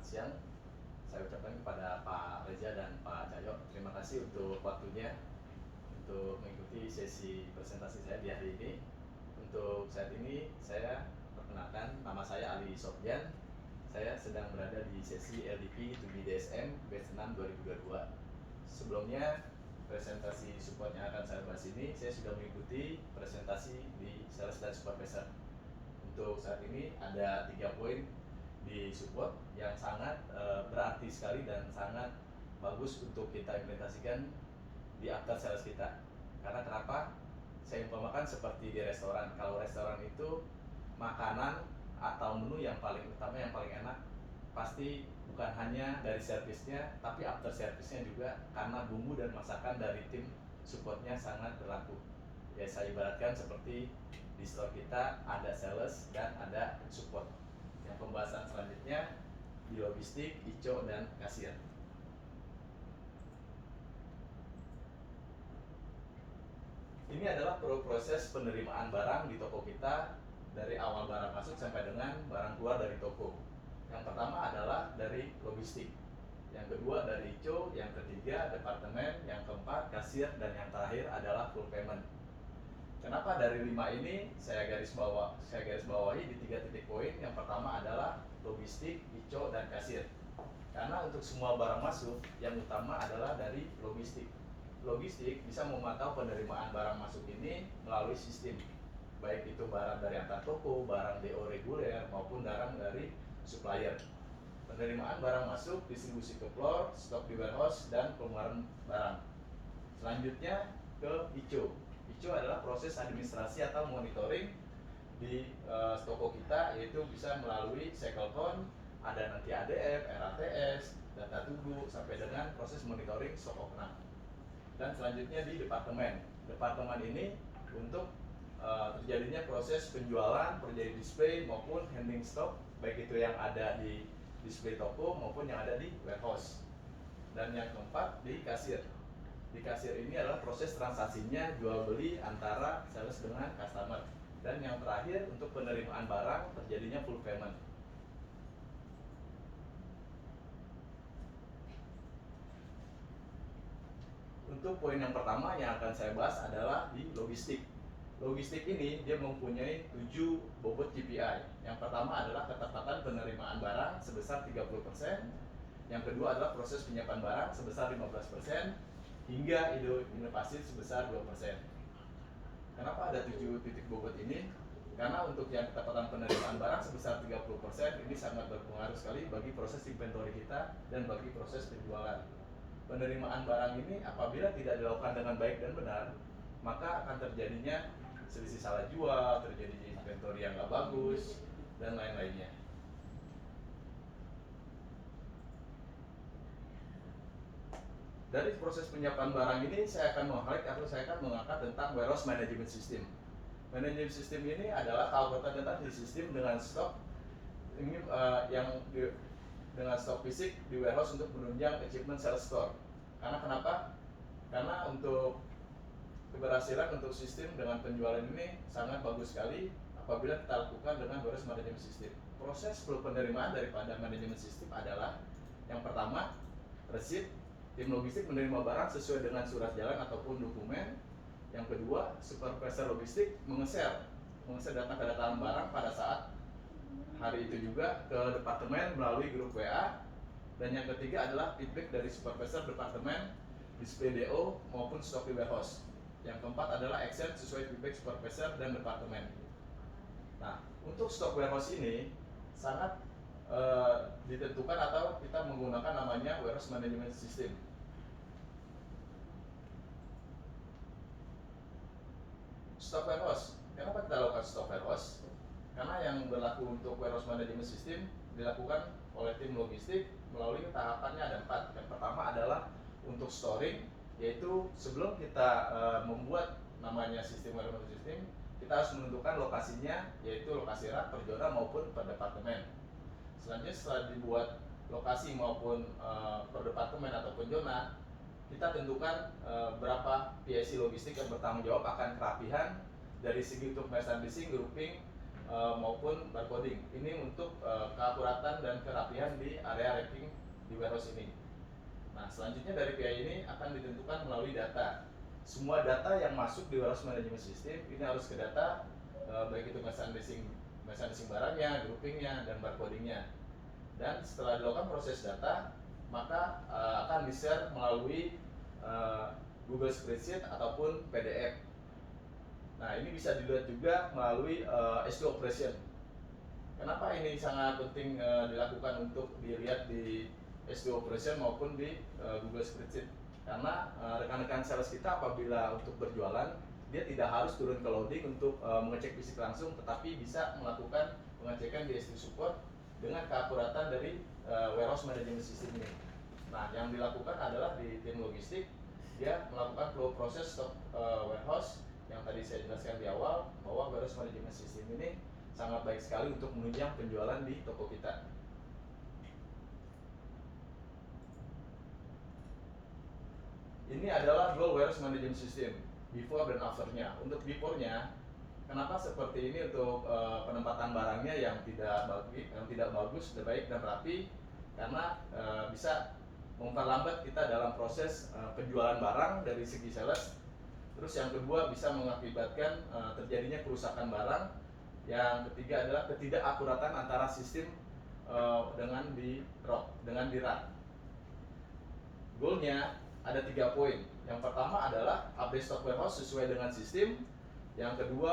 siang. Saya ucapkan kepada Pak Reza dan Pak Cahyo, terima kasih untuk waktunya untuk mengikuti sesi presentasi saya di hari ini. Untuk saat ini saya perkenalkan, nama saya Ali Sofyan. Saya sedang berada di sesi LDP to BDSM batch 6 2022. Sebelumnya, presentasi support yang akan saya bahas ini, saya sudah mengikuti presentasi di Sales dan Supervisor. Untuk saat ini ada 3 poin di support yang sangat berarti sekali dan sangat bagus untuk kita implementasikan di after sales kita. Karena kenapa? Saya umpamakan seperti di restoran. Kalau restoran itu makanan atau menu yang paling utama, yang paling enak, pasti bukan hanya dari servisnya, tapi after servisnya juga, karena bumbu dan masakan dari tim supportnya sangat berlaku. Ya, saya ibaratkan seperti di store kita ada sales dan ada support. Yang pembahasan selanjutnya di logistik, ICO, dan kasir. Ini adalah proses penerimaan barang di toko kita dari awal barang masuk sampai dengan barang keluar dari toko. Yang pertama adalah dari logistik, yang kedua dari ICO, yang ketiga departemen, yang keempat kasir, dan yang terakhir adalah full payment. Kenapa dari 5 ini saya garis bawahi di 3 titik poin. Yang pertama adalah logistik, ICO, dan kasir. Karena untuk semua barang masuk, yang utama adalah dari logistik. Logistik bisa memantau penerimaan barang masuk ini melalui sistem, baik itu barang dari antar toko, barang DO reguler, maupun barang dari supplier. Penerimaan barang masuk, distribusi ke floor, stok di warehouse, dan pengeluaran barang. Selanjutnya ke ICO. ICO adalah proses administrasi atau monitoring di toko kita, yaitu bisa melalui cycle count, ada nanti ADF, RATS, data tunggu, sampai dengan proses monitoring stock opening. Dan selanjutnya di departemen. Departemen ini untuk terjadinya proses penjualan, terjadi display maupun handling stock, baik itu yang ada di display toko maupun yang ada di warehouse. Dan yang keempat di kasir. Di kasir ini adalah proses transaksinya jual beli antara sales dengan customer. Dan yang terakhir untuk penerimaan barang terjadinya full payment. Untuk poin yang pertama yang akan saya bahas adalah di logistik. Logistik ini dia mempunyai 7 bobot KPI. Yang pertama adalah ketepatan penerimaan barang sebesar 30%. Yang kedua adalah proses penyiapan barang sebesar 15%, hingga inovasi sebesar 2%. Kenapa ada 7 titik bobot ini? Karena untuk yang ketepatan penerimaan barang sebesar 30% ini sangat berpengaruh sekali bagi proses inventory kita dan bagi proses penjualan. Penerimaan barang ini apabila tidak dilakukan dengan baik dan benar, maka akan terjadinya selisih salah jual, terjadi inventory yang nggak bagus, dan lain-lainnya. Dari proses penyiapan barang ini saya akan mengangkat tentang warehouse management system. Management system ini adalah kalau kita tentang di sistem dengan stok ini dengan stok fisik di warehouse untuk menunjang achievement sales store. Karena kenapa? Karena untuk keberhasilan untuk sistem dengan penjualan ini sangat bagus sekali apabila kita lakukan dengan warehouse management system. Proses flow penerimaan daripada manajemen sistem adalah yang pertama, receipt. Tim logistik menerima barang sesuai dengan surat jalan ataupun dokumen. Yang kedua, supervisor logistik mengeser data kedatangan barang pada saat hari itu juga ke departemen melalui grup WA. Dan yang ketiga adalah feedback dari supervisor departemen, display DO maupun stok di warehouse. Yang keempat adalah action sesuai feedback supervisor dan departemen. Nah, untuk stok warehouse ini sangat ditentukan atau kita menggunakan namanya warehouse management system. Stok warehouse. Kenapa kita lakukan stok warehouse? Karena yang berlaku untuk warehouse management system dilakukan oleh tim logistik melalui tahapannya ada 4. Yang pertama adalah untuk storing, yaitu sebelum kita membuat namanya sistem warehouse management system, kita harus menentukan lokasinya, yaitu lokasi rak, per zona maupun per departemen. Selanjutnya setelah dibuat lokasi maupun per departemen ataupun zona, kita tentukan berapa PIC logistik yang bertanggung jawab akan kerapihan dari segi untuk merchandising, grouping, maupun barcoding. Ini untuk keakuratan dan kerapihan di area racking di warehouse ini. Nah, selanjutnya dari PI ini akan ditentukan melalui data. Semua data yang masuk di warehouse management system ini harus ke data, baik itu merchandising barangnya, groupingnya, dan barcodingnya. Dan setelah dilakukan proses data, maka akan di-share melalui Google Spreadsheet ataupun PDF. Nah, ini bisa dilihat juga melalui S2 Operation. Kenapa ini sangat penting dilakukan untuk dilihat di S2 Operation maupun di Google Spreadsheet? Karena rekan-rekan sales kita apabila untuk berjualan, dia tidak harus turun ke loading untuk mengecek fisik langsung, tetapi bisa melakukan pengecekan di S2 Support dengan keakuratan dari warehouse management system ini. Nah, yang dilakukan adalah di tim logistik, dia melakukan flow proses stock warehouse yang tadi saya jelaskan di awal, bahwa warehouse management system ini sangat baik sekali untuk menunjang penjualan di toko kita. Ini adalah dual warehouse management system, before dan afternya. Untuk before-nya, kenapa seperti ini untuk penempatan barangnya yang tidak bagus, baik dan rapi, karena bisa memperlambat kita dalam proses penjualan barang dari segi sales. Terus yang kedua bisa mengakibatkan terjadinya kerusakan barang. Yang ketiga adalah ketidakakuratan antara sistem dengan di rack. Goalnya ada 3 poin. Yang pertama adalah update stock warehouse sesuai dengan sistem. Yang kedua,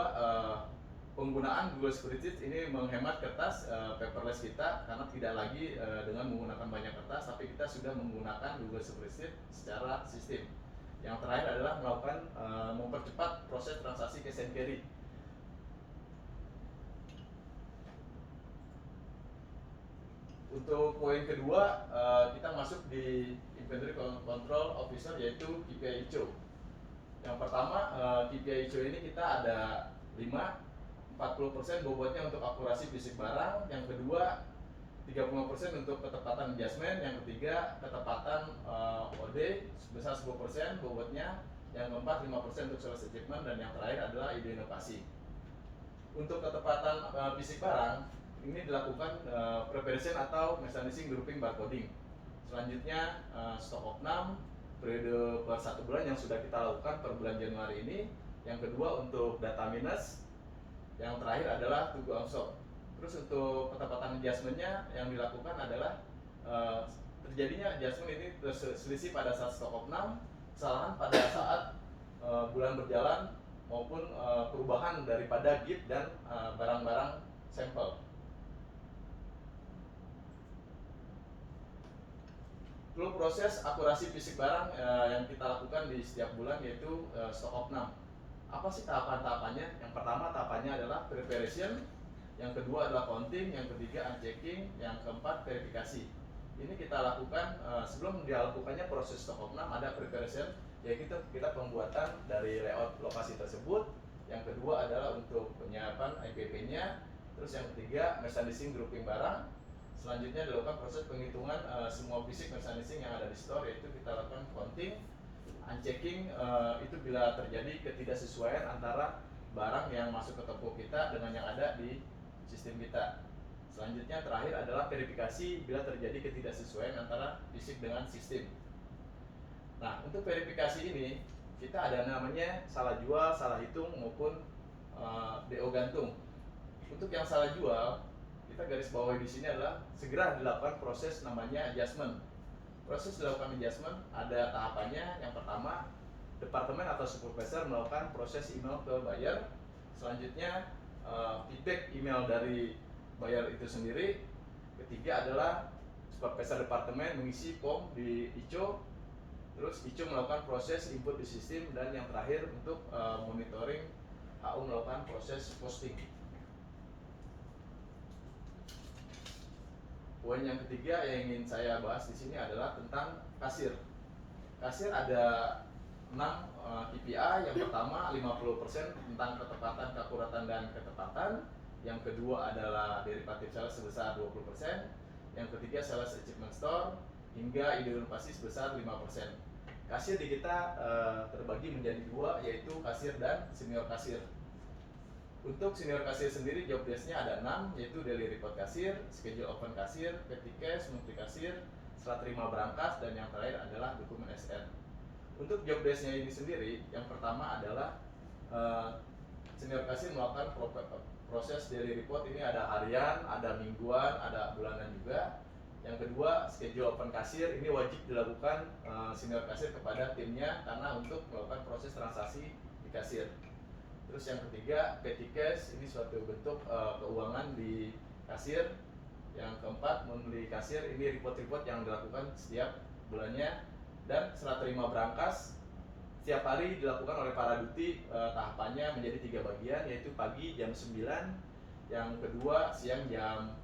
penggunaan Google Spreadsheet ini menghemat kertas paperless kita, karena tidak lagi dengan menggunakan banyak kertas, tapi kita sudah menggunakan Google Spreadsheet secara sistem. Yang terakhir adalah melakukan mempercepat proses transaksi cash and carry. Untuk poin kedua, kita masuk di Inventory Control Officer, yaitu KPI ICO. Yang pertama, KPI ICO ini kita ada 5, 40% bobotnya untuk akurasi fisik barang. Yang kedua, 30% untuk ketepatan adjustment. Yang ketiga, ketepatan OD sebesar 10% bobotnya. Yang keempat, 5% untuk sales achievement. Dan yang terakhir adalah ide inovasi. Untuk ketepatan fisik barang, ini dilakukan preparation atau merchandising grouping barcoding. Selanjutnya stock opnam periode per 1 bulan yang sudah kita lakukan per bulan Januari ini. Yang kedua untuk data minus. Yang terakhir adalah to go on stock. Terus untuk ketepatan adjustmentnya yang dilakukan adalah terjadinya adjustment ini selisih pada saat stock opnam, kesalahan pada saat bulan berjalan, maupun perubahan daripada gift dan barang-barang sampel. Flow proses akurasi fisik barang yang kita lakukan di setiap bulan, yaitu stock opnam. Apa sih tahapan-tahapannya? Yang pertama tahapannya adalah preparation, yang kedua adalah counting, yang ketiga unchecking, yang keempat verifikasi. Ini kita lakukan sebelum dilakukannya proses stock opnam, ada preparation, yaitu kita pembuatan dari layout lokasi tersebut. Yang kedua adalah untuk penyiapan IPP-nya. Terus yang ketiga merchandising grouping barang. Selanjutnya dilakukan proses penghitungan semua fisik merchandising yang ada di store, yaitu kita lakukan counting. Unchecking itu bila terjadi ketidaksesuaian antara barang yang masuk ke toko kita dengan yang ada di sistem kita. Selanjutnya terakhir adalah verifikasi bila terjadi ketidaksesuaian antara fisik dengan sistem. Nah, untuk verifikasi ini kita ada namanya salah jual, salah hitung, maupun DO gantung. Untuk yang salah jual, kita garis bawahi di sini adalah segera dilakukan proses namanya adjustment. Proses dilakukan adjustment ada tahapannya. Yang pertama, departemen atau supervisor melakukan proses email ke buyer. Selanjutnya feedback email dari buyer itu sendiri. Ketiga adalah supervisor departemen mengisi form di ICO. Terus ICO melakukan proses input di sistem, dan yang terakhir untuk monitoring, HU melakukan proses posting. Poin yang ketiga yang ingin saya bahas di sini adalah tentang kasir. Kasir ada 6 KPI. Yang pertama 50% tentang ketepatan, keakuratan, dan ketepatan. Yang kedua adalah derivative sales sebesar 20%. Yang ketiga sales achievement store, hingga ide inovasi sebesar 5%. Kasir di kita terbagi menjadi 2, yaitu kasir dan senior kasir. Untuk senior kasir sendiri job desk-nya ada 6, yaitu daily report kasir, schedule open kasir, petty cash, multi kasir, serah terima berangkas, dan yang terakhir adalah dokumen SN. Untuk job desk-nya ini sendiri, yang pertama adalah senior kasir melakukan proses daily report. Ini ada harian, ada mingguan, ada bulanan juga. Yang kedua, schedule open kasir ini wajib dilakukan senior kasir kepada timnya karena untuk melakukan proses transaksi di kasir. Terus yang ketiga, petty cash ini suatu bentuk keuangan di kasir. Yang keempat, monthly kasir ini report-report yang dilakukan setiap bulannya. Dan serah terima berangkas setiap hari dilakukan oleh para duty. Tahapannya menjadi 3 bagian, yaitu pagi jam 9, yang kedua siang jam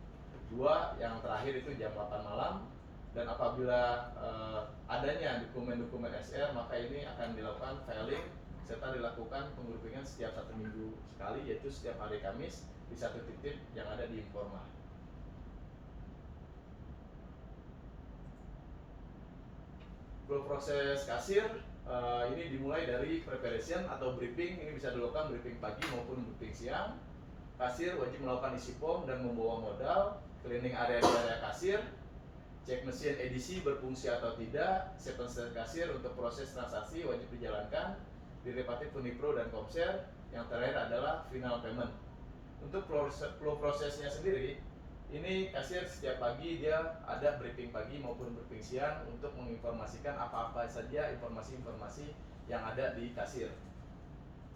2, yang terakhir itu jam 8 malam. Dan apabila adanya dokumen-dokumen SR, maka ini akan dilakukan filing serta dilakukan penggroupingan setiap 1 minggu sekali, yaitu setiap hari Kamis di satu titik yang ada di Informa. Flow proses kasir ini dimulai dari preparation atau briefing. Ini bisa dilakukan briefing pagi maupun briefing siang. Kasir wajib melakukan isi form dan membawa modal, cleaning area di area kasir, cek mesin edisi berfungsi atau tidak, acceptance kasir untuk proses transaksi wajib dijalankan, derivatif Unipro dan Komser. Yang terakhir adalah final payment. Untuk flow prosesnya sendiri, ini kasir setiap pagi dia ada briefing pagi maupun briefing siang untuk menginformasikan apa-apa saja informasi-informasi yang ada di kasir.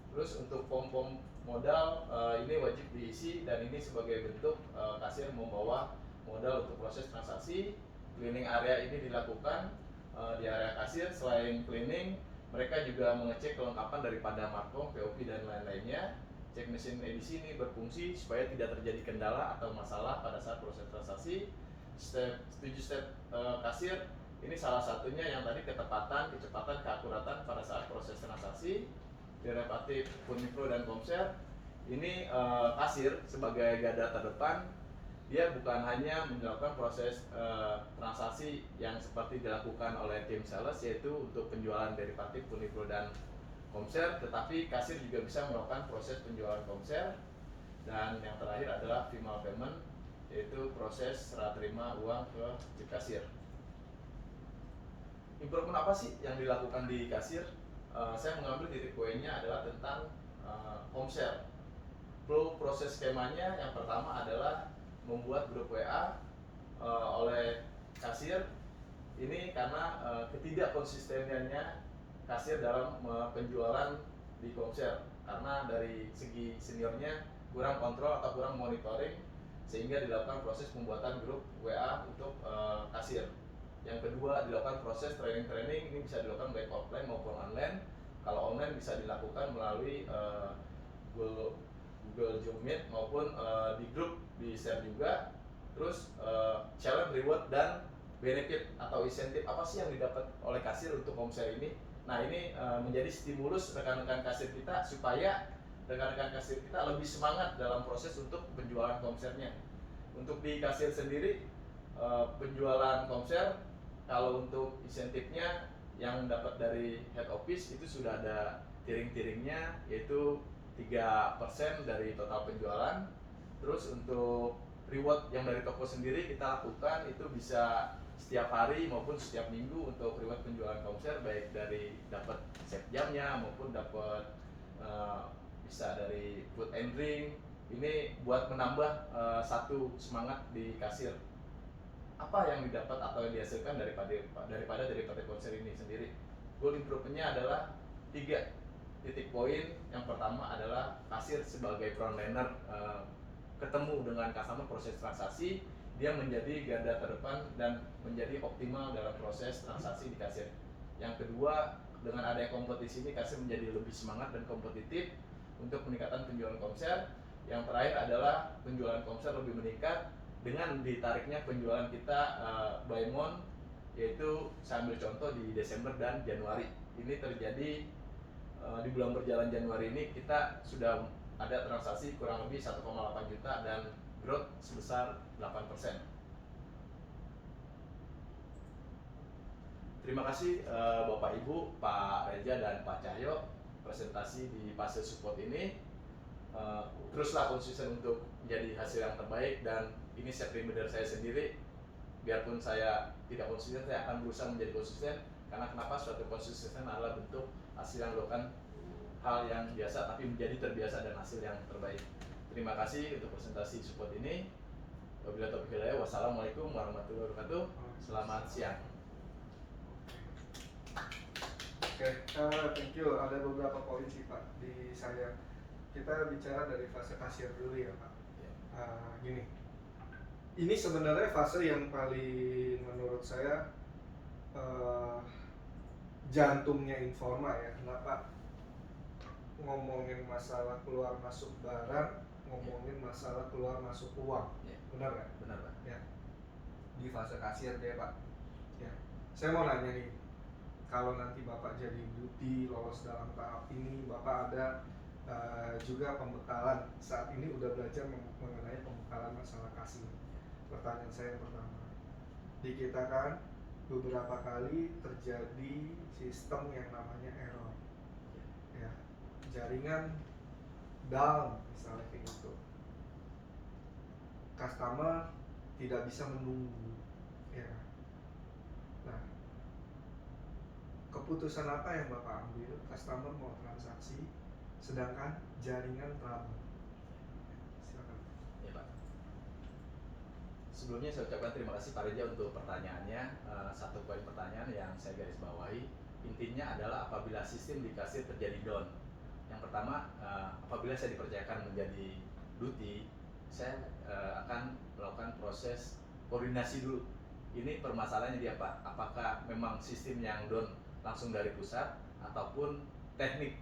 Terus untuk form-form modal ini wajib diisi, dan ini sebagai bentuk kasir membawa modal untuk proses transaksi. Cleaning area ini dilakukan di area kasir. Selain cleaning, mereka juga mengecek kelengkapan daripada markom, POP dan lain-lainnya. Cek mesin edisi ini berfungsi supaya tidak terjadi kendala atau masalah pada saat proses transaksi. 7 step kasir ini salah satunya yang tadi ketepatan, kecepatan, keakuratan pada saat proses transaksi. Derivatif Unipro dan Komser ini kasir sebagai garda terdepan. Dia bukan hanya melakukan proses transaksi yang seperti dilakukan oleh tim sales, yaitu untuk penjualan derivatif Unipro dan Komser, tetapi kasir juga bisa melakukan proses penjualan Komser. Dan yang terakhir adalah final payment, yaitu proses serah terima uang ke chip kasir. Improvement apa sih yang dilakukan di kasir? Saya mengambil titik poinnya adalah tentang Komser. Flow proses skemanya yang pertama adalah membuat grup WA oleh kasir. Ini karena ketidakkonsistenannya kasir dalam penjualan di Komser, karena dari segi seniornya kurang kontrol atau kurang monitoring, sehingga dilakukan proses pembuatan grup WA untuk kasir. Yang kedua, dilakukan proses training. Ini bisa dilakukan baik offline maupun online. Kalau online bisa dilakukan melalui Google Zoom Meet maupun di grup di share juga. Terus challenge, reward, dan benefit atau insentif apa sih yang didapat oleh kasir untuk Komser ini. Nah, ini menjadi stimulus rekan-rekan kasir kita supaya rekan-rekan kasir kita lebih semangat dalam proses untuk penjualan Komsernya. Untuk di kasir sendiri, penjualan Komser, kalau untuk insentifnya yang dapat dari head office itu sudah ada tiring-tiringnya, yaitu 3% dari total penjualan. Terus untuk reward yang dari toko sendiri kita lakukan itu bisa setiap hari maupun setiap minggu untuk reward penjualan Komser, baik dari dapat set jamnya maupun dapat bisa dari food and drink. Ini buat menambah satu semangat di kasir. Apa yang didapat atau yang dihasilkan daripada Komser ini sendiri? Goal improvementnya adalah 3 titik poin. Yang pertama adalah kasir sebagai frontliner ketemu dengan customer proses transaksi, dia menjadi garda terdepan dan menjadi optimal dalam proses transaksi di kasir. Yang kedua, dengan adanya kompetisi ini kasir menjadi lebih semangat dan kompetitif untuk peningkatan penjualan Komser. Yang terakhir adalah penjualan Komser lebih meningkat dengan ditariknya penjualan kita by month, yaitu saya ambil contoh di Desember dan Januari. Ini terjadi di bulan berjalan Januari ini kita sudah ada transaksi kurang lebih 1,8 juta dan growth sebesar 8%. Terima kasih Bapak Ibu, Pak Reza dan Pak Cahyo presentasi di fase support ini. teruslah konsisten untuk menjadi hasil yang terbaik, dan ini safety leader saya sendiri. Biarpun saya tidak konsisten, saya akan berusaha menjadi konsisten, karena kenapa? Suatu konsisten adalah bentuk hasil yang melakukan hal yang biasa tapi menjadi terbiasa dan hasil yang terbaik. Terima kasih untuk presentasi support ini. Wabillahi taufiq wal hidayah. Wassalamualaikum warahmatullahi wabarakatuh. Selamat siang. Oke, thank you. Ada beberapa poin sih Pak di saya. Kita bicara dari fase kasir dulu ya Pak. Gini, ini sebenarnya fase yang paling menurut saya jantungnya Informa ya. Kenapa? Ngomongin masalah keluar masuk barang, ngomongin masalah keluar masuk uang. Benar nggak? Benar Pak. Ya. Di fase kasir deh Pak. Ya. Saya mau nanya nih, kalau nanti Bapak jadi duty, lolos dalam tahap ini, Bapak ada juga pembekalan. Saat ini udah belajar mengenai pembekalan masalah kasir. Pertanyaan saya yang pertama, di kita kan beberapa kali terjadi sistem yang namanya error, ya, jaringan down misalnya kayak gitu, customer tidak bisa menunggu, ya. Nah, keputusan apa yang Bapak ambil? Customer mau transaksi, sedangkan jaringan trouble. Silakan. Ya Pak. Sebelumnya saya ucapkan terima kasih Pak Reja untuk pertanyaannya. Satu poin pertanyaan yang saya garis bawahi, intinya adalah apabila sistem di kasir terjadi down. Yang pertama, apabila saya dipercayakan menjadi duty, saya akan melakukan proses koordinasi dulu. Ini permasalahannya di apa? Apakah memang sistem yang down langsung dari pusat, ataupun teknik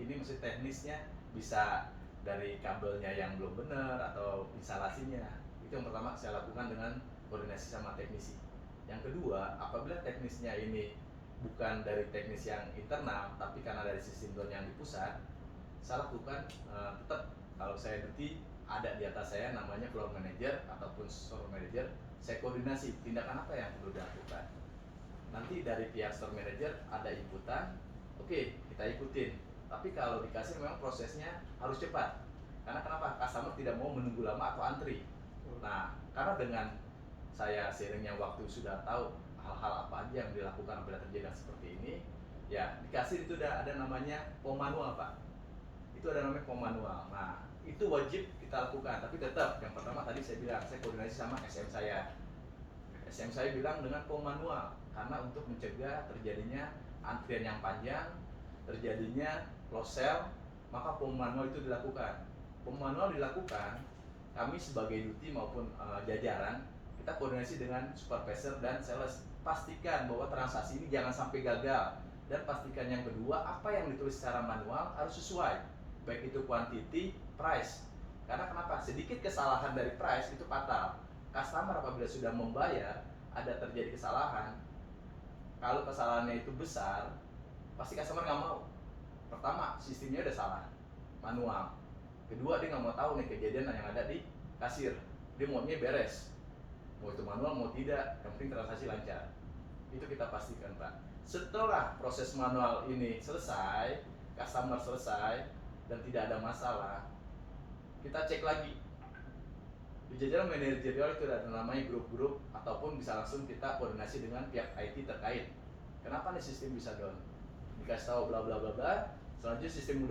ini maksud teknisnya bisa dari kabelnya yang belum benar atau instalasinya. Itu yang pertama saya lakukan dengan koordinasi sama teknisi. Yang kedua, apabila teknisnya ini bukan dari teknis yang internal, tapi karena dari sistem down yang di pusat, saya lakukan tetap, kalau saya duty ada di atas saya namanya floor manager ataupun store manager, saya koordinasi tindakan apa yang perlu dilakukan. Nanti dari pihak store manager ada inputan, oke, kita ikutin. Tapi kalau dikasih memang prosesnya harus cepat. Karena kenapa? Customer tidak mau menunggu lama atau antri. Nah, karena dengan saya seiringnya waktu sudah tahu hal-hal apa aja yang dilakukan apabila terjadi seperti ini, ya dikasih itu ada namanya pom manual Pak. Itu ada namanya pom manual. Nah, itu wajib kita lakukan. Tapi tetap yang pertama tadi saya bilang, saya koordinasi sama SM saya. SM saya bilang dengan pom manual, karena untuk mencegah terjadinya antrian yang panjang, terjadinya lost sell, maka pom manual itu dilakukan. Pom manual dilakukan, kami sebagai duty maupun jajaran, kita koordinasi dengan supervisor dan sales. Pastikan bahwa transaksi ini jangan sampai gagal, dan pastikan yang kedua, apa yang ditulis secara manual harus sesuai, baik itu quantity, price. Karena kenapa? Sedikit kesalahan dari price itu fatal. Customer apabila sudah membayar, ada terjadi kesalahan, kalau kesalahannya itu besar, pasti customer nggak mau. Pertama, sistemnya udah salah, manual. Kedua, dia nggak mau tahu nih kejadian yang ada di kasir. Dia maunya beres, mau itu manual mau tidak, yang penting transaksi lancar. Itu kita pastikan Pak. Setelah proses manual ini selesai, customer selesai dan tidak ada masalah, kita cek lagi. Di jajaran manajerial itu ada namanya grup-grup, ataupun bisa langsung kita koordinasi dengan pihak IT terkait. Kenapa nih sistem bisa down? Dikasih tahu bla bla bla bla. Selanjutnya sistem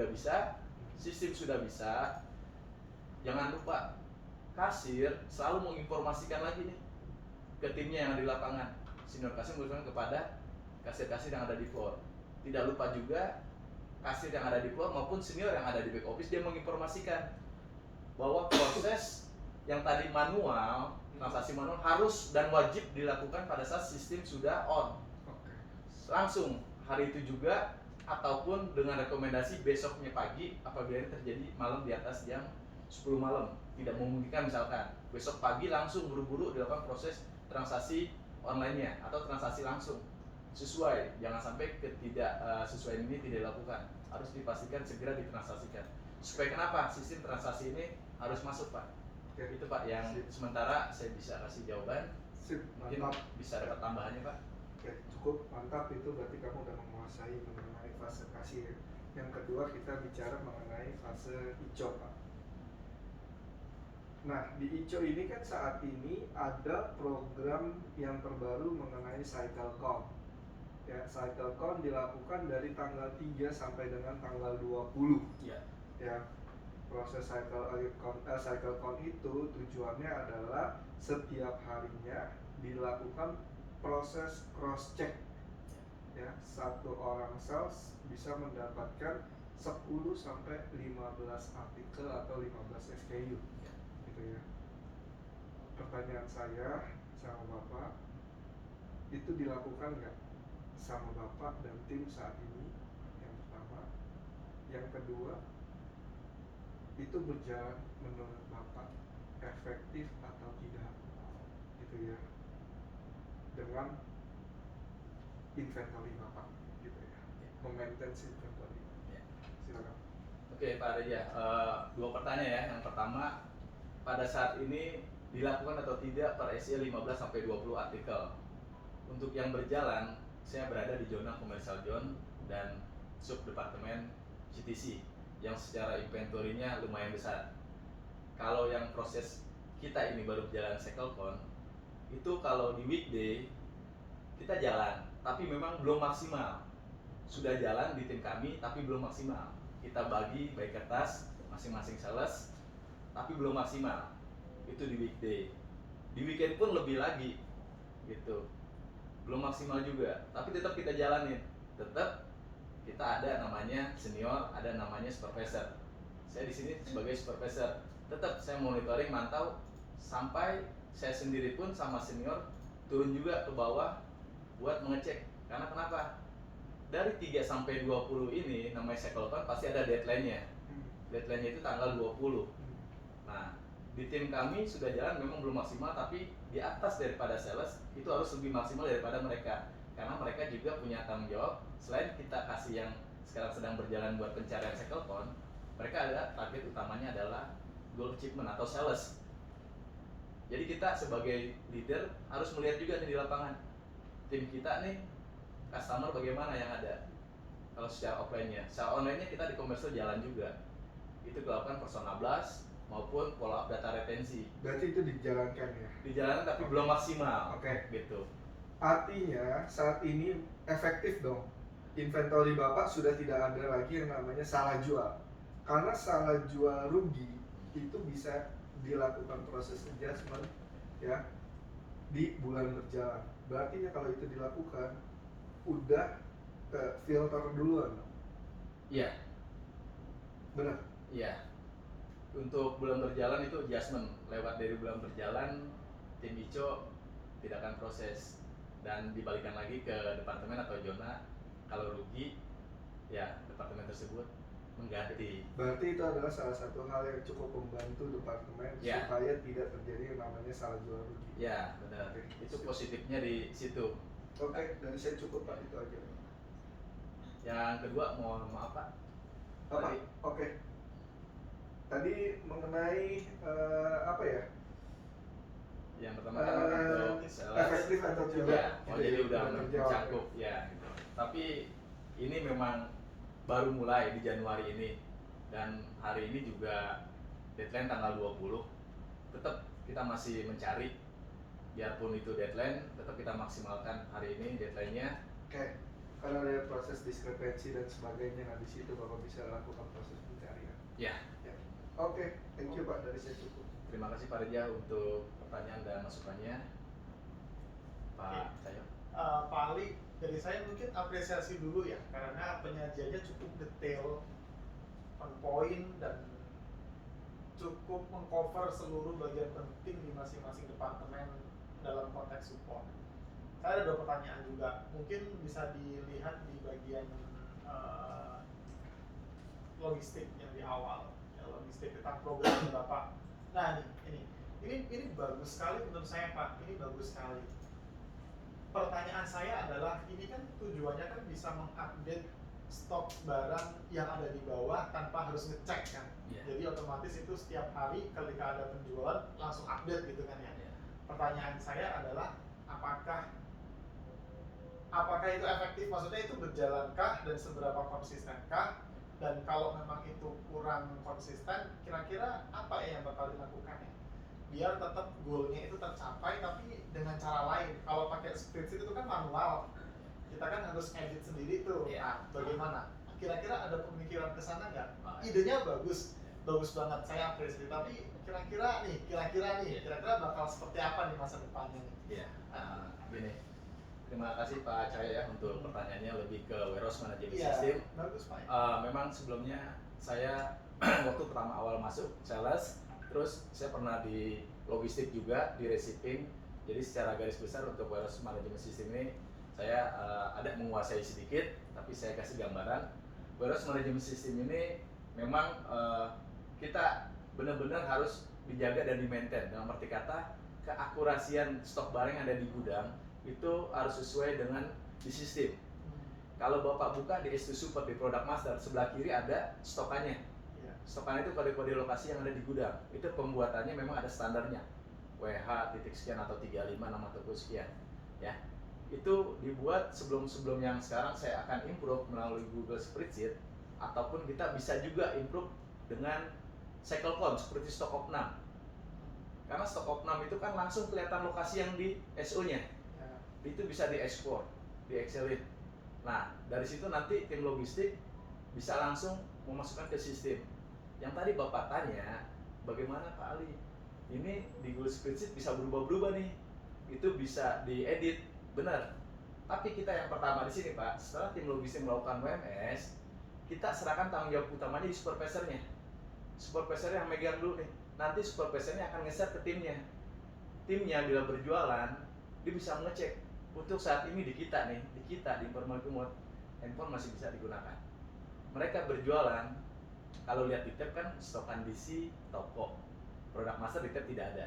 sudah bisa. Jangan lupa kasir selalu menginformasikan lagi nih ke timnya yang ada di lapangan. Senior kasir menginformasikan kepada kasir-kasir yang ada di floor. Tidak lupa juga kasir yang ada di floor maupun senior yang ada di back office, dia menginformasikan bahwa proses yang tadi manual, transaksi manual harus dan wajib dilakukan pada saat sistem sudah on. Langsung hari itu juga, ataupun dengan rekomendasi besoknya pagi apabila ini terjadi malam di atas jam 10 malam. Tidak memungkinkan misalkan besok pagi langsung buru-buru dilakukan proses transaksi online-nya atau transaksi langsung. Sesuai, jangan sampai sesuai ini tidak dilakukan. Harus dipastikan segera ditransaksikan. Supaya kenapa? Sistem transaksi ini harus masuk Pak. Oke. Itu Pak yang sementara saya bisa kasih jawaban. Mungkin Mantap. bisa dapat tambahannya Pak. Oke, cukup mantap. Itu berarti kamu udah menguasai mengenai fase kasir. Yang kedua kita bicara mengenai fase hijau, Pak. Nah, di hijau ini kan saat ini ada program yang terbaru mengenai CycleCon. Ya, CycleCon dilakukan dari tanggal 3 sampai dengan tanggal 20. Ya. Ya, proses CycleCon itu tujuannya adalah setiap harinya dilakukan proses cross check. Ya, satu orang sales bisa mendapatkan 10 sampai 15 artikel atau 15 SKU. Gitu ya. Pertanyaan saya sama Bapak, itu dilakukan nggak sama Bapak dan tim saat ini? Yang pertama. Yang kedua, itu berjalan menurut Bapak efektif atau tidak? Gitu ya. Dengan inventory Bapak, gitu ya. Memaintain inventory. Ya. Silakan. Oke Pak Reja, dua pertanyaan ya. Yang pertama, pada saat ini dilakukan atau tidak per SE 15 sampai 20 artikel. Untuk yang berjalan, saya berada di zona komersial zone dan sub departemen CTC yang secara inventorinya lumayan besar. Kalau yang proses kita ini baru berjalan CycleCon, itu kalau di weekday kita jalan, tapi memang belum maksimal. Sudah jalan di tim kami, tapi belum maksimal. Kita bagi by kertas masing-masing sales, tapi belum maksimal. Itu di weekday. Di weekend pun lebih lagi, gitu. Belum maksimal juga, tapi tetap kita jalanin. Tetap kita ada namanya senior, ada namanya supervisor. Saya di sini sebagai supervisor. Tetap saya monitoring, mantau sampai saya sendiri pun sama senior turun juga ke bawah buat mengecek. Karena kenapa? Dari 3 sampai 20 ini namanya CycleCon pasti ada deadline-nya. Deadline-nya itu tanggal 20. Nah, di tim kami sudah jalan memang belum maksimal, tapi di atas daripada sales itu harus lebih maksimal daripada mereka. Karena mereka juga punya tanggung jawab. Selain kita kasih yang sekarang sedang berjalan buat pencarian CycleCon, mereka ada target utamanya adalah goal achievement atau sales. Jadi kita sebagai leader harus melihat juga nih di lapangan. Tim kita nih customer bagaimana yang ada. Kalau secara offline-nya, secara online-nya kita di komersial jalan juga. Itu dilakukan persona blast maupun follow up data retensi. Berarti itu dijalankan ya? Dijalankan tapi belum maksimal. Oke. Gitu. Artinya saat ini efektif dong. Inventory Bapak sudah tidak ada lagi yang namanya salah jual. Karena salah jual rugi itu bisa dilakukan proses adjustment ya di bulan berjalan. Berarti ya kalau itu dilakukan udah filter duluan. Iya. Benar? Iya. Untuk bulan berjalan itu adjustment. Lewat dari bulan berjalan, tim ICO tidak akan proses dan dibalikan lagi ke departemen atau zona. Kalau rugi, ya departemen tersebut mengganti. Berarti itu adalah salah satu hal yang cukup membantu departemen Ya. supaya tidak terjadi yang namanya salah jual rugi. Ya, benar. Oke. Itu positifnya di situ. Oke, dari saya cukup Pak, itu aja. Yang kedua, mohon maaf Pak. Apa? Tadi- Oke. Tadi mengenai apa ya? Yang pertama kan untuk sales. Efektif atau tidak? Ya, Gitu jadi ya, udah terjawab. mencakup ya gitu. Tapi ini memang baru mulai di Januari ini dan hari ini juga deadline tanggal 20. Tetap kita masih mencari, biarpun itu deadline, tetap kita maksimalkan hari ini deadline-nya. Oke. Karena ada proses diskrepensi dan sebagainya, nah di situ Bapak bisa lakukan proses pencarian. Ya, Ya. Oke, thank you Pak, dari saya cukup. terima kasih Pak Reja untuk pertanyaan dan masukannya. Pak Cahyo. Pak Ali, dari saya mungkin apresiasi dulu ya, karena penyajiannya cukup detail, on point, dan cukup mengcover seluruh bagian penting di masing-masing departemen dalam konteks support. Saya ada dua pertanyaan juga, mungkin bisa dilihat di bagian logistik yang di awal, ya, logistik tentang program Bapak. Nah ini bagus sekali menurut saya Pak, ini bagus sekali. Pertanyaan saya adalah, ini kan tujuannya kan bisa mengupdate stok barang yang ada di bawah tanpa harus ngecek kan. Yeah. Jadi otomatis itu setiap hari ketika ada penjualan langsung update gitu kan ya. Yeah. Pertanyaan saya adalah, apakah itu efektif? Maksudnya itu berjalankah dan seberapa konsistenkah? Dan kalau memang itu kurang konsisten, kira-kira apa ya yang bakal dilakukan ya? Biar tetap goalnya itu tercapai tapi dengan cara lain. Kalau pakai spreadsheet itu kan manual, kita kan harus edit sendiri tuh. Iya. Nah, bagaimana? Kira-kira ada pemikiran ke sana nggak? Oh, iya. Idenya bagus, bagus banget, saya apresiasi. Tapi kira-kira bakal seperti apa nih masa depannya nih? Iya, gini. Terima kasih Pak Cahaya ya untuk pertanyaannya lebih ke warehouse management Iya, system. bagus Pak. Memang sebelumnya saya waktu pertama awal masuk sales, terus saya pernah di logistik juga di receiving. Jadi secara garis besar untuk warehouse management system ini saya ada menguasai sedikit, tapi saya kasih gambaran. Warehouse management system ini memang kita benar-benar harus dijaga dan di-maintain. Dalam arti kata keakurasian stok barang yang ada di gudang itu harus sesuai dengan di sistem. Kalau Bapak buka di S2 Super di Product Master, sebelah kiri ada stokannya. Iya. Stokannya itu kode-kode lokasi yang ada di gudang. Itu pembuatannya memang ada standarnya. WH titik sekian atau 35 nama toko sekian. Ya. Itu dibuat sebelum yang sekarang saya akan improve melalui Google Spreadsheet, ataupun kita bisa juga improve dengan cycle count seperti stock of none. Karena stock of none itu kan langsung kelihatan lokasi yang di SO-nya. Itu bisa diekspor, di Excelin. Nah, dari situ nanti tim logistik bisa langsung memasukkan ke sistem. Yang tadi Bapak tanya, bagaimana Pak Ali? Ini di Google Spreadsheet bisa berubah-berubah nih. Itu bisa diedit, benar. Tapi kita yang pertama di sini Pak, setelah tim logistik melakukan WMS, kita serahkan tanggung jawab utamanya di supervisornya. Supervisor yang megang dulu nih. Nanti supervisornya akan ngeset ke timnya. Timnya bila berjualan, dia bisa mengecek. Untuk saat ini di kita di informal kumot, handphone masih bisa digunakan. Mereka berjualan, kalau lihat di tab kan stokan DC, toko, product master di tab tidak ada.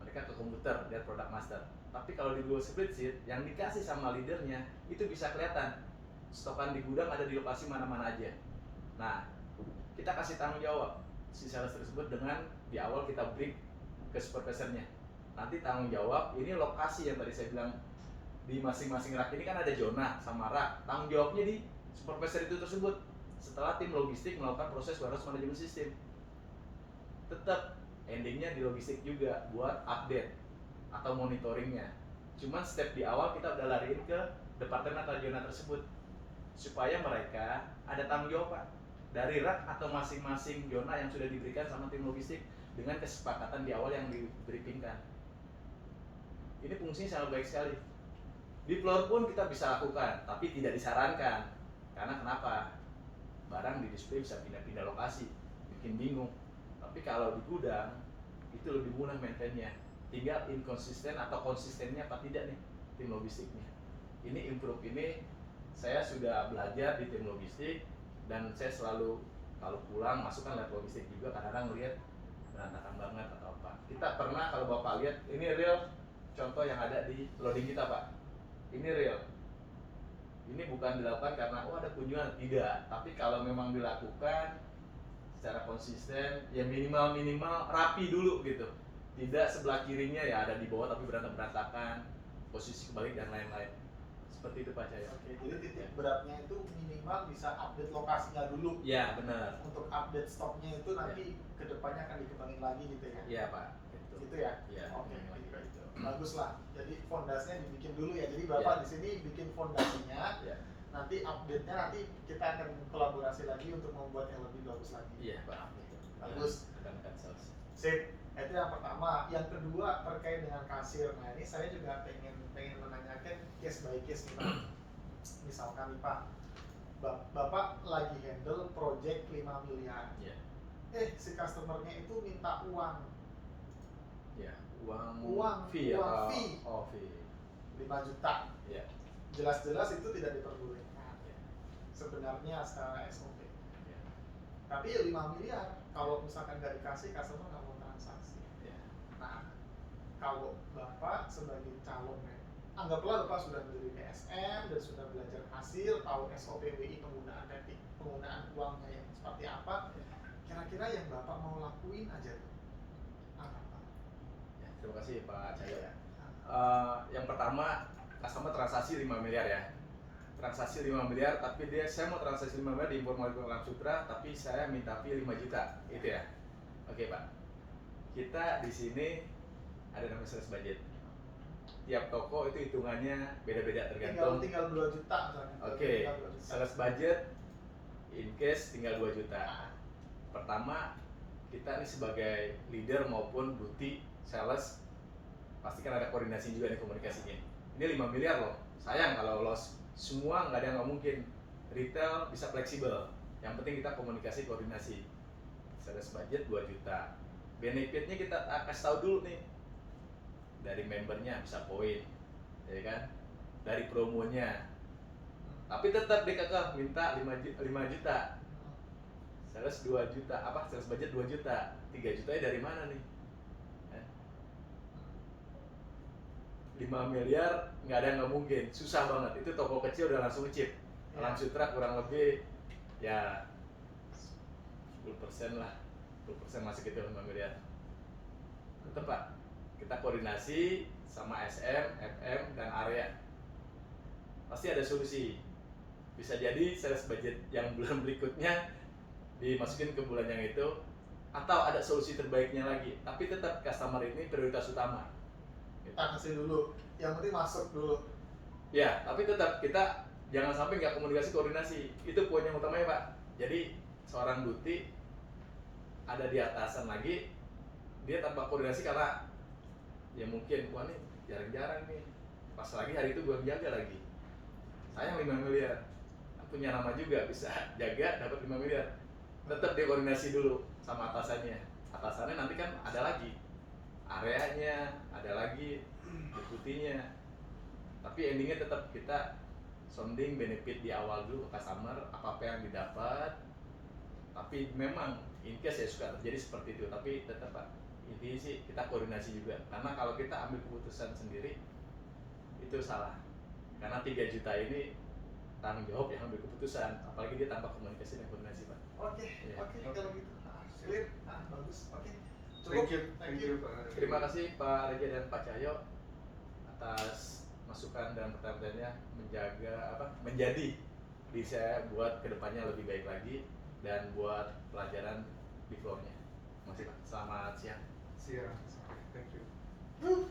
Mereka ke komputer lihat product master. Tapi kalau di Google Spreadsheet yang dikasih sama leadernya itu bisa kelihatan stokan di gudang ada di lokasi mana-mana aja. Nah, kita kasih tanggung jawab si sales tersebut dengan di awal kita brief ke supervisornya. Nanti tanggung jawab ini lokasi yang tadi saya bilang di masing-masing rak ini kan ada zona sama rak. Tanggung jawabnya di supervisor itu tersebut. Setelah tim logistik melakukan proses warehouse management system, tetap endingnya di logistik juga buat update atau monitoringnya. Cuman step di awal kita udah lariin ke departemen atau zona tersebut supaya mereka ada tanggung jawab Pak dari rak atau masing-masing zona yang sudah diberikan sama tim logistik dengan kesepakatan di awal yang di-briefingkan. Ini fungsinya sangat baik sekali. Di floor pun kita bisa lakukan, tapi tidak disarankan. Karena kenapa? Barang di display bisa pindah-pindah lokasi, bikin bingung. Tapi kalau di gudang, itu lebih mudah maintainnya. Tinggal inkonsisten atau konsistennya apa tidak nih tim logistiknya. Ini improve ini saya sudah belajar di tim logistik dan saya selalu kalau pulang masukkan lab logistik juga kadang-kadang ngelihat berantakan banget atau apa. Kita pernah kalau Bapak lihat ini real contoh yang ada di loading kita Pak. Ini real. Ini bukan dilakukan karena ada kunjungan, tidak. Tapi kalau memang dilakukan secara konsisten, ya minimal rapi dulu gitu. Tidak sebelah kirinya ya ada di bawah tapi berantakan, posisi kebalik dan lain-lain. Seperti itu Pak Cahaya. Oke, jadi titik beratnya itu minimal bisa update lokasinya dulu. Ya benar. Untuk update stoknya itu nanti kedepannya akan dikembangin lagi gitu ya. Iya Pak. Gitu ya. Iya. Oke. Bagus lah. Jadi fondasinya dibikin dulu ya. Jadi Bapak di sini bikin fondasinya. Nanti update-nya nanti kita akan kolaborasi lagi untuk membuat yang lebih bagus lagi. Iya Pak. Bagus. Rekan-rekan sales. Sip. Itu yang pertama. Yang kedua terkait dengan kasir. Nah ini saya juga pengen menanyakan case by case nih Pak. Misalkan nih Pak, Bapak lagi handle project 5 miliar. Iya. Si customernya itu minta uang. Ya, uang fee. Oh, fee. 5 juta. Iya. Jelas-jelas itu tidak diperbolehkan. Sebenarnya secara SOP. Iya. Tapi 5 miliar, kalau misalkan nggak dikasih, customer nggak mau transaksi. Iya. Nah, kalau Bapak sebagai calon anggaplah Bapak sudah menjadi PSM dan sudah belajar kasir, tahu SOP WI penggunaan uangnya yang seperti apa. Kira-kira yang Bapak mau lakuin aja tuh. Apa? Ya, terima kasih Pak Cahaya. Yang pertama, customer transaksi 5 miliar ya. transaksi 5 miliar, tapi saya mau transaksi 5 miliar diinformasi ke Alam Sutra, tapi saya minta fee 5 juta, itu ya. Oke Pak, kita di sini ada namanya sales budget. Tiap toko itu hitungannya beda-beda tergantung. Tinggal 2 juta misalnya. Oke, Tinggal 2 juta. sales budget in case tinggal 2 juta. Pertama, kita ini sebagai leader maupun duty sales pastikan ada koordinasi juga nih komunikasinya. Ini 5 miliar loh. Sayang kalau loss semua nggak ada yang nggak mungkin. Retail bisa fleksibel. Yang penting kita komunikasi koordinasi. Sales budget 2 juta. Benefitnya kita kasih tahu dulu nih. Dari membernya bisa poin, ya kan? Dari promonya. Tapi tetap DKK minta 5 juta. Sales 2 juta, sales budget 2 juta. 3 jutanya dari mana nih? 5 miliar nggak ada yang nggak mungkin, susah banget. Itu toko kecil udah langsung chip. Alam Sutra kurang lebih ya 10% lah, 10% masih gitu 5 miliar. Tetap Pak, kita koordinasi sama SM, FM, dan area. Pasti ada solusi. Bisa jadi sales budget yang bulan berikutnya dimasukin ke bulan yang itu, atau ada solusi terbaiknya lagi. Tapi tetap customer ini prioritas utama. Kita kasih dulu, yang penting masuk dulu. Ya, tapi tetap kita jangan sampai nggak komunikasi koordinasi. Itu poin yang utamanya Pak. Jadi seorang duty ada di atasan lagi, dia tanpa koordinasi karena ya mungkin wah nih jarang-jarang nih. Pas lagi hari itu gua jaga lagi. Sayang 5 miliar. Punya nama juga bisa jaga dapat 5 miliar. Tetap dia koordinasi dulu sama atasannya. Atasannya nanti kan ada lagi areanya, ada lagi deputinya. Tapi endingnya tetap kita sounding benefit di awal dulu ke customer, apa yang didapat. Tapi memang in case ya suka terjadi seperti itu, tapi tetap Pak, intinya sih kita koordinasi juga. Karena kalau kita ambil keputusan sendiri itu salah. Karena 3 juta ini tanggung jawab yang ambil keputusan, apalagi dia tanpa komunikasi dan koordinasi Pak. Oke, Iya. oke kalau gitu. Clear. Bagus. Oke. Thank you Pak. Terima kasih Pak Reja dan Pak Cahyo atas masukan dan pertanyaannya, menjadi di saya buat kedepannya lebih baik lagi dan buat pelajaran di floornya. Masih Pak. Selamat siang. Siap. Thank you.